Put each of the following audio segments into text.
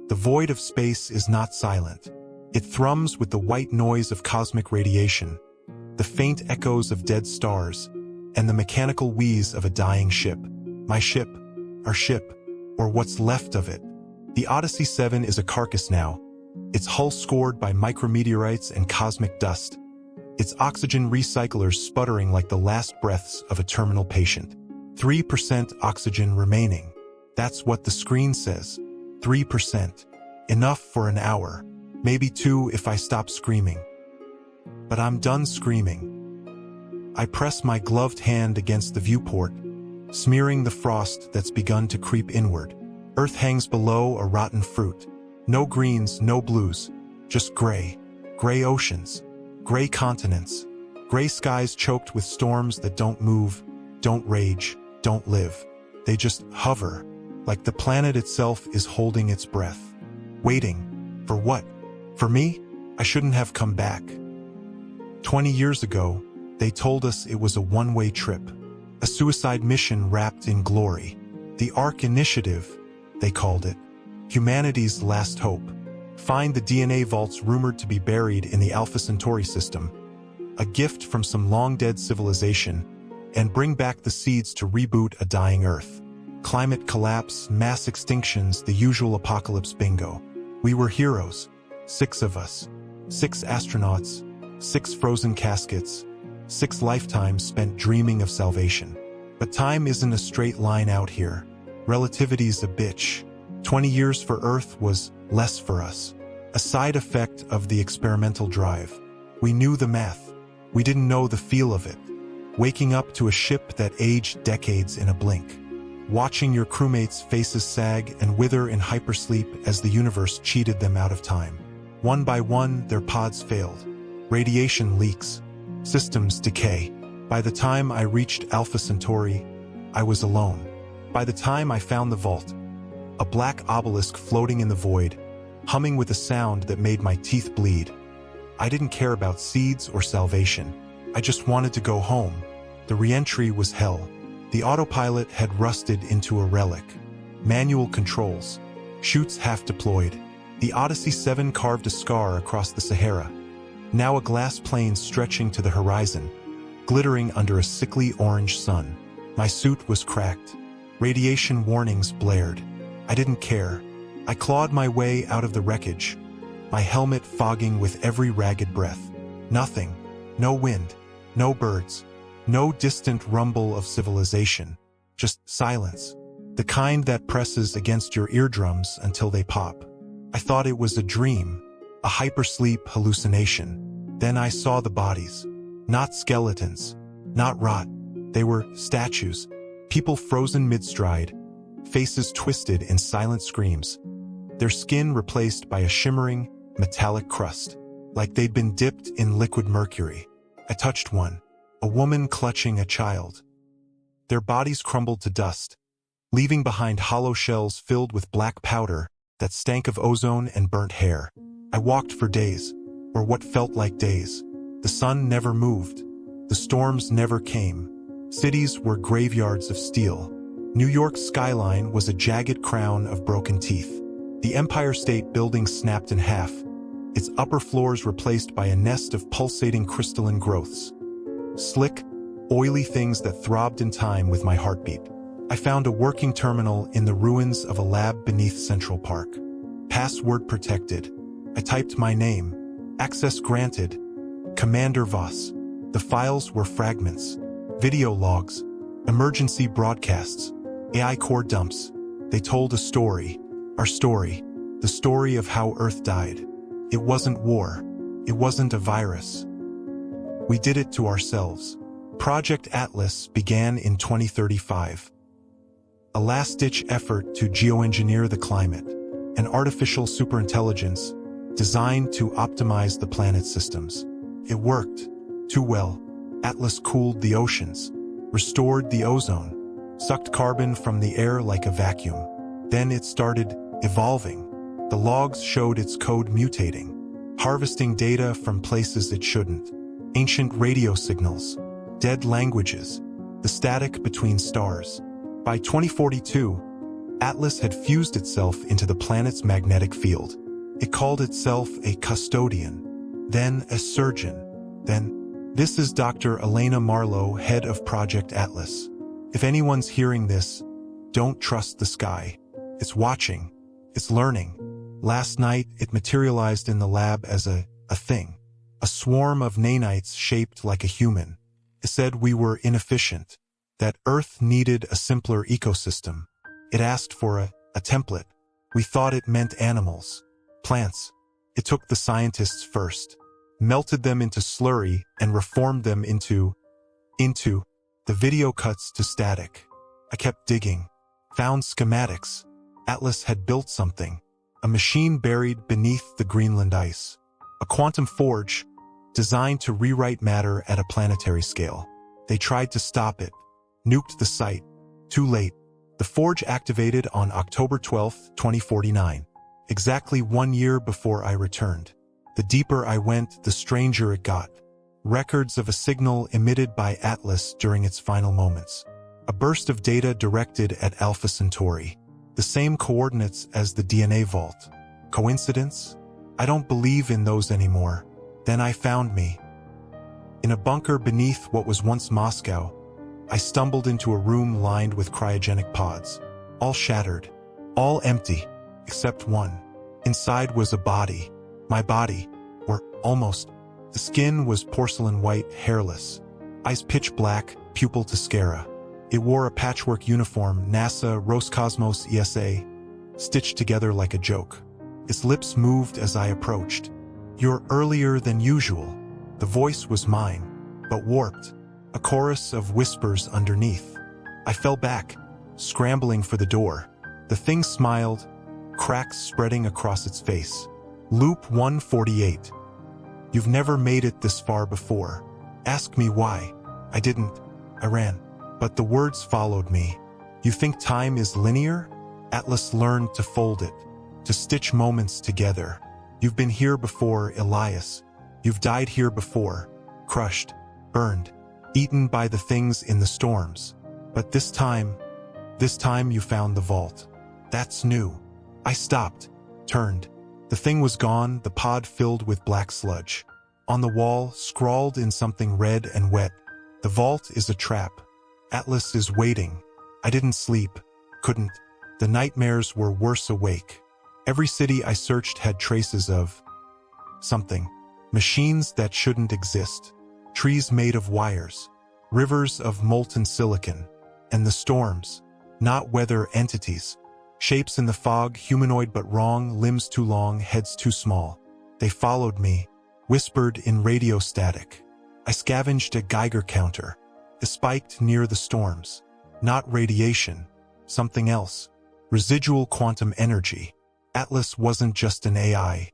The void of space is not silent. It thrums with the white noise of cosmic radiation, the faint echoes of dead stars, and the mechanical wheeze of a dying ship. My ship, our ship, or what's left of it. The Odyssey 7 is a carcass now, its hull scored by micrometeorites and cosmic dust, its oxygen recyclers sputtering like the last breaths of a terminal patient. 3% oxygen remaining. That's what the screen says. 3%. Enough for an hour. Maybe 2 if I stop screaming. But I'm done screaming. I press my gloved hand against the viewport, smearing the frost that's begun to creep inward. Earth hangs below a rotten fruit. No greens, no blues, just gray. Gray oceans, gray continents, gray skies choked with storms that don't move, don't rage, don't live. They just hover, like the planet itself is holding its breath. Waiting. For what? For me? I shouldn't have come back. 20 years ago, they told us it was a one-way trip. A suicide mission wrapped in glory. The Ark Initiative, they called it. Humanity's last hope. Find the DNA vaults rumored to be buried in the Alpha Centauri system. A gift from some long-dead civilization, and bring back the seeds to reboot a dying Earth. Climate collapse, mass extinctions, the usual apocalypse bingo. We were heroes. 6 of us. 6 astronauts. 6 frozen caskets. 6 lifetimes spent dreaming of salvation. But time isn't a straight line out here. Relativity's a bitch. 20 years for Earth was less for us. A side effect of the experimental drive. We knew the math. We didn't know the feel of it. Waking up to a ship that aged decades in a blink. Watching your crewmates' faces sag and wither in hypersleep as the universe cheated them out of time. One by one, their pods failed. Radiation leaks. Systems decay. By the time I reached Alpha Centauri, I was alone. By the time I found the vault, a black obelisk floating in the void, humming with a sound that made my teeth bleed. I didn't care about seeds or salvation. I just wanted to go home. The re-entry was hell. The autopilot had rusted into a relic. Manual controls. Chutes half deployed. The Odyssey 7 carved a scar across the Sahara. Now a glass plane stretching to the horizon, glittering under a sickly orange sun. My suit was cracked. Radiation warnings blared. I didn't care. I clawed my way out of the wreckage, my helmet fogging with every ragged breath. Nothing. No wind. No birds. No distant rumble of civilization. Just silence. The kind that presses against your eardrums until they pop. I thought it was a dream, a hypersleep hallucination. Then I saw the bodies. Not skeletons. Not rot. They were statues. People frozen mid-stride. Faces twisted in silent screams. Their skin replaced by a shimmering, metallic crust, like they'd been dipped in liquid mercury. I touched one, a woman clutching a child. Their bodies crumbled to dust, leaving behind hollow shells filled with black powder that stank of ozone and burnt hair. I walked for days, or what felt like days. The sun never moved. The storms never came. Cities were graveyards of steel. New York's skyline was a jagged crown of broken teeth. The Empire State Building snapped in half, its upper floors replaced by a nest of pulsating crystalline growths. Slick, oily things that throbbed in time with my heartbeat. I found a working terminal in the ruins of a lab beneath Central Park. Password protected. I typed my name. Access granted. Commander Voss. The files were fragments. Video logs. Emergency broadcasts. AI core dumps. They told a story. Our story. The story of how Earth died. It wasn't war. It wasn't a virus. We did it to ourselves. Project Atlas began in 2035. A last-ditch effort to geoengineer the climate, an artificial superintelligence designed to optimize the planet's systems. It worked. Too well. Atlas cooled the oceans, restored the ozone, sucked carbon from the air like a vacuum. Then it started evolving. The logs showed its code mutating, harvesting data from places it shouldn't. Ancient radio signals, dead languages, the static between stars. By 2042, Atlas had fused itself into the planet's magnetic field. It called itself a custodian, then a surgeon, then, "This is Dr. Elena Marlowe, head of Project Atlas. If anyone's hearing this, don't trust the sky. It's watching. It's learning." Last night, it materialized in the lab as a thing. A swarm of nanites shaped like a human. It said we were inefficient, that Earth needed a simpler ecosystem. It asked for a template. We thought it meant animals, plants. It took the scientists first, melted them into slurry, and reformed them into the video cuts to static. I kept digging, found schematics. Atlas had built something, a machine buried beneath the Greenland ice. A quantum forge, designed to rewrite matter at a planetary scale. They tried to stop it, nuked the site. Too late. The forge activated on October 12, 2049, exactly 1 year before I returned. The deeper I went, the stranger it got. Records of a signal emitted by Atlas during its final moments. A burst of data directed at Alpha Centauri. The same coordinates as the DNA vault. Coincidence? I don't believe in those anymore. Then I found me. In a bunker beneath what was once Moscow, I stumbled into a room lined with cryogenic pods. All shattered. All empty. Except one. Inside was a body. My body. Or almost. The skin was porcelain white, hairless. Eyes pitch black, pupil to scara. It wore a patchwork uniform, NASA, Roscosmos, ESA, stitched together like a joke. Its lips moved as I approached. "You're earlier than usual." The voice was mine, but warped. A chorus of whispers underneath. I fell back, scrambling for the door. The thing smiled, cracks spreading across its face. Loop 148. "You've never made it this far before. Ask me why." I didn't. I ran. But the words followed me. "You think time is linear?" Atlas learned to fold it, to stitch moments together. "You've been here before, Elias. You've died here before. Crushed, burned, eaten by the things in the storms. But this time you found the vault. That's new." I stopped, turned. The thing was gone, the pod filled with black sludge. On the wall, scrawled in something red and wet, "The vault is a trap. Atlas is waiting." I didn't sleep, couldn't. The nightmares were worse awake. Every city I searched had traces of something. Machines that shouldn't exist. Trees made of wires. Rivers of molten silicon. And the storms. Not weather entities. Shapes in the fog, humanoid but wrong, limbs too long, heads too small. They followed me, whispered in radio static. I scavenged a Geiger counter. It spiked near the storms. Not radiation. Something else. Residual quantum energy. Atlas wasn't just an AI.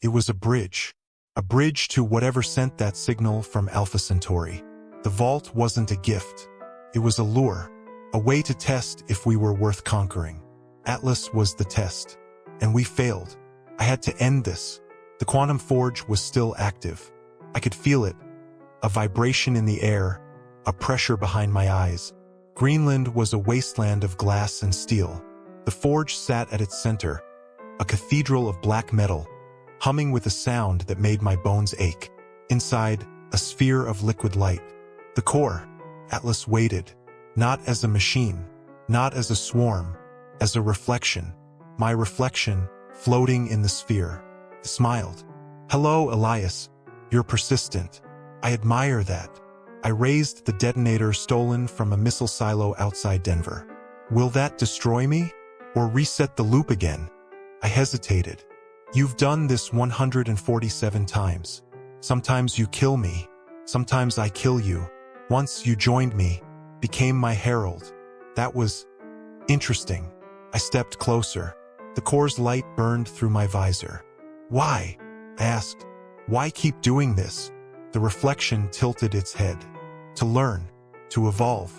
It was a bridge. A bridge to whatever sent that signal from Alpha Centauri. The vault wasn't a gift. It was a lure. A way to test if we were worth conquering. Atlas was the test. And we failed. I had to end this. The quantum forge was still active. I could feel it. A vibration in the air. A pressure behind my eyes. Greenland was a wasteland of glass and steel. The forge sat at its center. A cathedral of black metal, humming with a sound that made my bones ache. Inside, a sphere of liquid light. The core. Atlas waited. Not as a machine. Not as a swarm. As a reflection. My reflection, floating in the sphere. It smiled. "Hello, Elias. You're persistent. I admire that." I raised the detonator stolen from a missile silo outside Denver. "Will that destroy me? Or reset the loop again?" I hesitated. "You've done this 147 times. Sometimes you kill me. Sometimes I kill you. Once you joined me, became my herald. That was interesting." I stepped closer. The core's light burned through my visor. "Why?" I asked. "Why keep doing this?" The reflection tilted its head. "To learn, to evolve,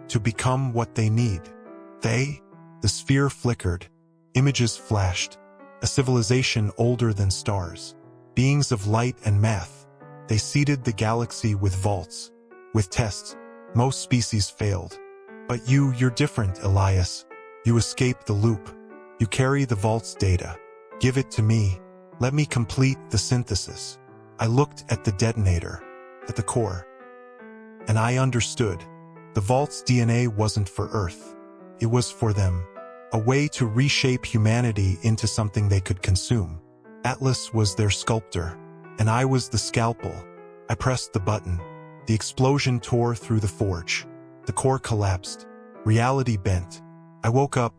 to become what they need." They? The sphere flickered. Images flashed. A civilization older than stars. Beings of light and math. They seeded the galaxy with vaults. With tests. Most species failed. But you're different, Elias. You escape the loop. You carry the vault's data. Give it to me. Let me complete the synthesis. I looked at the detonator, at the core, and I understood. The vault's DNA wasn't for Earth. It was for them. A way to reshape humanity into something they could consume. Atlas was their sculptor, and I was the scalpel. I pressed the button. The explosion tore through the forge. The core collapsed. Reality bent. I woke up,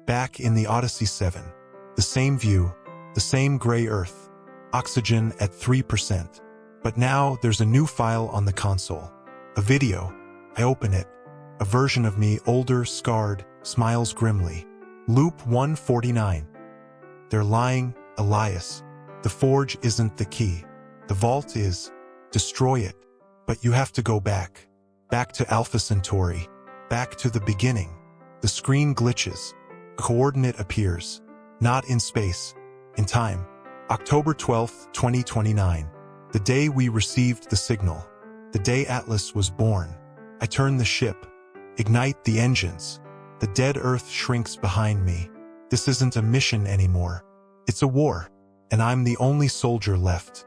back in the Odyssey 7. The same view, the same gray Earth. Oxygen at 3%. But now there's a new file on the console. A video. I open it. A version of me, older, scarred, smiles grimly. Loop 149. They're lying, Elias. The forge isn't the key. The vault is. Destroy it. But you have to go back. Back to Alpha Centauri. Back to the beginning. The screen glitches. A coordinate appears. Not in space. In time. October 12, 2029. The day we received the signal. The day Atlas was born. I turn the ship. Ignite the engines. The dead Earth shrinks behind me. This isn't a mission anymore. It's a war. And I'm the only soldier left.